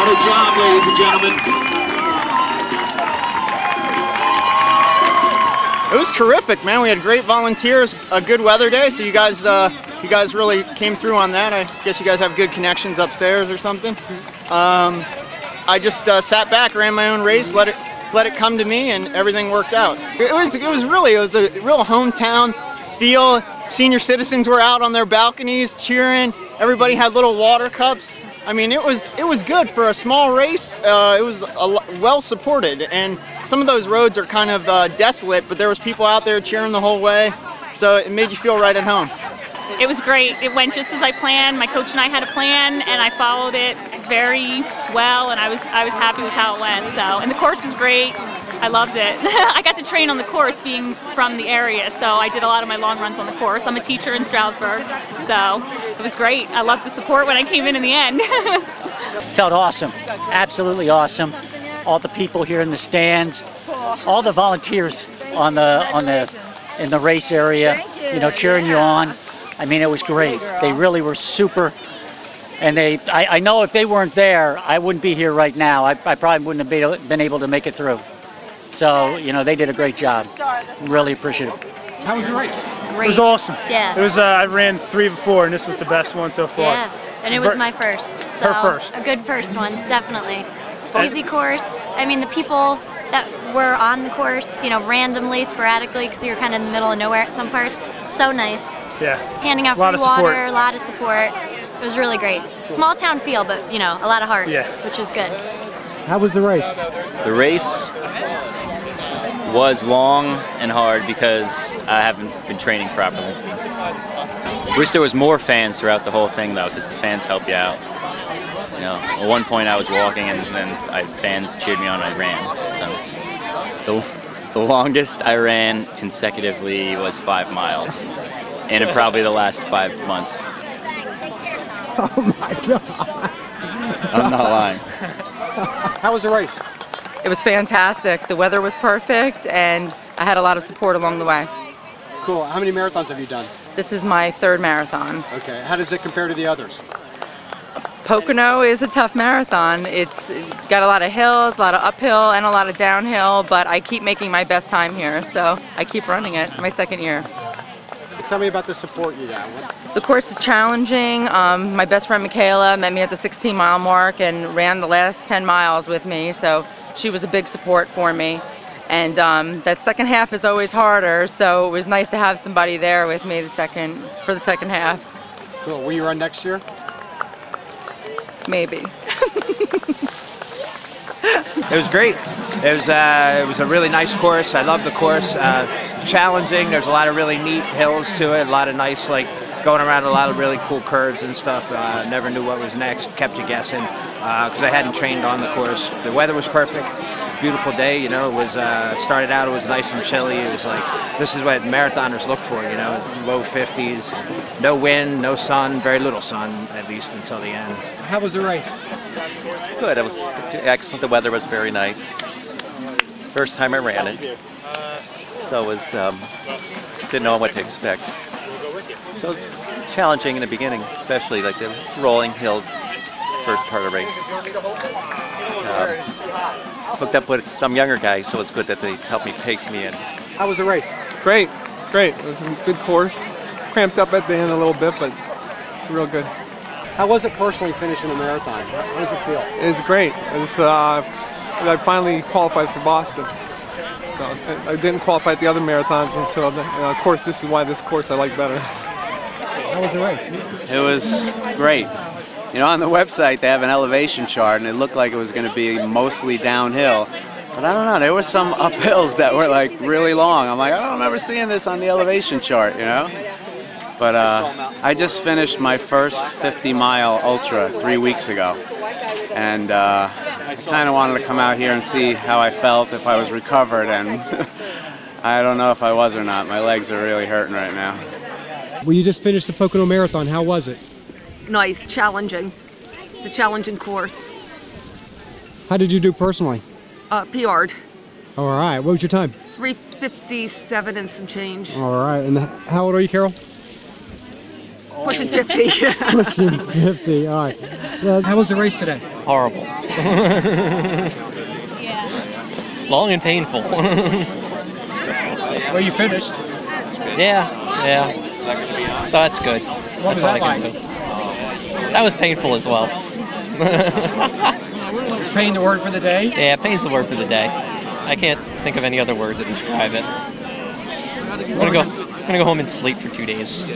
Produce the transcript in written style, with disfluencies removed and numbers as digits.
Good job, ladies and gentlemen. It was terrific, man. We had great volunteers, a good weather day, so you guys really came through on that. I guess you guys have good connections upstairs or something. I just sat back, ran my own race, let it come to me, and everything worked out. It was a real hometown feel. Senior citizens were out on their balconies cheering. Everybody had little water cups. I mean, it was good for a small race. It was well supported, and some of those roads are kind of desolate, but there was people out there cheering the whole way, so it made you feel right at home. It was great. It went just as I planned. My coach and I had a plan, and I followed it very well, and I was happy with how it went. So, and the course was great. I loved it. I got to train on the course being from the area, so I did a lot of my long runs on the course. I'm a teacher in Stroudsburg, so it was great. I loved the support when I came in the end. Felt awesome, absolutely awesome. All the people here in the stands, all the volunteers in the race area, you know, cheering you on. I mean, it was great. They really were super. And I know if they weren't there, I wouldn't be here right now. I probably wouldn't have been able to make it through. So, you know, they did a great job. Really appreciative. How was the race? Great. It was awesome. Yeah. It was. I ran 3 before, and this was the best one so far. Yeah, and it was my first. So her first. A good first one, definitely. Easy course. I mean, the people that were on the course, you know, randomly, sporadically, because you were kind of in the middle of nowhere at some parts. So nice. Yeah. Handing out free water, a lot of support. It was really great. Small town feel, but you know, a lot of heart, which is good. How was the race? The race was long and hard because I haven't been training properly. Wish there was more fans throughout the whole thing though, because the fans help you out. You know, at one point I was walking and then fans cheered me on and I ran. So the longest I ran consecutively was 5 miles, and in probably the last 5 months. Oh my God. I'm not lying. How was the race? It was fantastic. The weather was perfect, and I had a lot of support along the way. Cool. How many marathons have you done? This is my 3rd marathon. Okay. How does it compare to the others? Pocono is a tough marathon. It's got a lot of hills, a lot of uphill, and a lot of downhill, but I keep making my best time here, so I keep running it, my 2nd year. Tell me about the support you got. The course is challenging. My best friend Michaela met me at the 16-mile mark and ran the last 10 miles with me, so she was a big support for me. And that second half is always harder, so it was nice to have somebody there with me for the second half. Cool. Will you run next year? Maybe. It was great. It was a really nice course. I loved the course. Challenging. There's a lot of really neat hills to it. A lot of nice, like going around a lot of really cool curves and stuff. Never knew what was next. Kept you guessing because I hadn't trained on the course. The weather was perfect. Beautiful day. You know, it was started out. It was nice and chilly. It was like this is what marathoners look for. You know, low 50s, no wind, no sun, very little sun at least until the end. How was the race? Good. It was excellent. The weather was very nice. First time I ran it, so it was didn't know what to expect. So it was challenging in the beginning, especially like the rolling hills, first part of the race. Hooked up with some younger guys, so it's good that they helped me pace me in. How was the race? Great, great. It was a good course. Cramped up at the end a little bit, but it's real good. How was it personally finishing a marathon? How does it feel? It was great. I finally qualified for Boston. So I didn't qualify at the other marathons, and so of course this is why this course I like better. How was the race? It was great. You know, on the website they have an elevation chart, and it looked like it was going to be mostly downhill. But I don't know, there were some uphills that were like really long. I'm like, I don't remember seeing this on the elevation chart, you know? But I just finished my first 50-mile ultra 3 weeks ago. And I kind of wanted to come out here and see how I felt, if I was recovered, and I don't know if I was or not. My legs are really hurting right now. Well, you just finished the Pocono Marathon. How was it? Nice, challenging. It's a challenging course. How did you do personally? PR'd. All right. What was your time? 3:57 and some change. All right. And how old are you, Carol? Pushing 50. Pushing 50. All right. Well, how was the race today? Horrible. Long and painful. Well, you finished. Yeah. So that's good. What was that like? That was painful as well. Is pain the word for the day? Yeah, pain's the word for the day. I can't think of any other words to describe it. I'm gonna go home and sleep for 2 days.